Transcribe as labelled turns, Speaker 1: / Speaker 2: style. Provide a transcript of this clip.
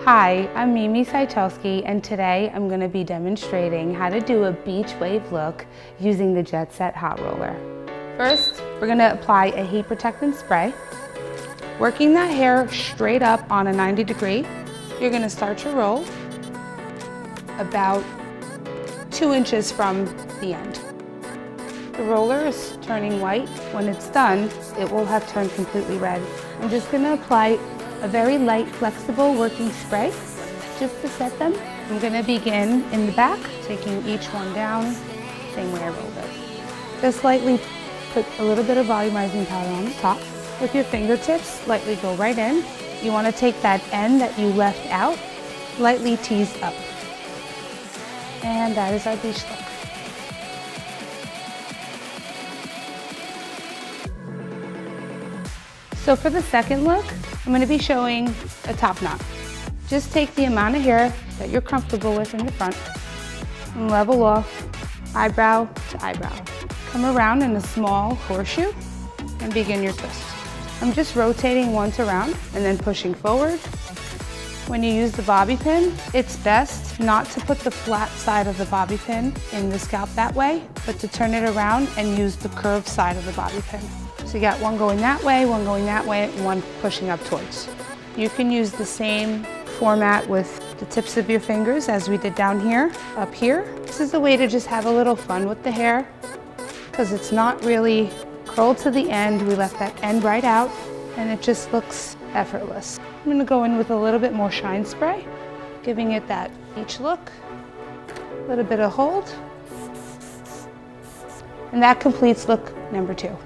Speaker 1: Hi, I'm Mimi Saitoski, and today I'm going to be demonstrating how to do a beach wave look using the Jetset Hot Roller. First, we're going to apply a heat protectant spray. Working that hair straight up on a 90 degree, you're going to start your roll about 2 inches from the end. The roller is turning white. When it's done, it will have turned completely red. I'm just going to apply a very light, flexible working spray just to set them. I'm going to begin in the back, taking each one down, same way I rolled it. Just lightly put a little bit of volumizing powder on the top. With your fingertips, lightly go right in. You want to take that end that you left out, lightly tease up. And that is our beach look. So for the second look, I'm going to be showing a top knot. Just take the amount of hair that you're comfortable with in the front and level off eyebrow to eyebrow. Come around in a small horseshoe and begin your twist. I'm just rotating once around and then pushing forward. When you use the bobby pin, it's best not to put the flat side of the bobby pin in the scalp that way, but to turn it around and use the curved side of the bobby pin. So you got one going that way, and one pushing up towards. You can use the same format with the tips of your fingers as we did down here, up here. This is a way to just have a little fun with the hair because it's not really curled to the end. We left that end right out and it just looks effortless. I'm going to go in with a little bit more shine spray, giving it that beach look, a little bit of hold, and that completes look number 2.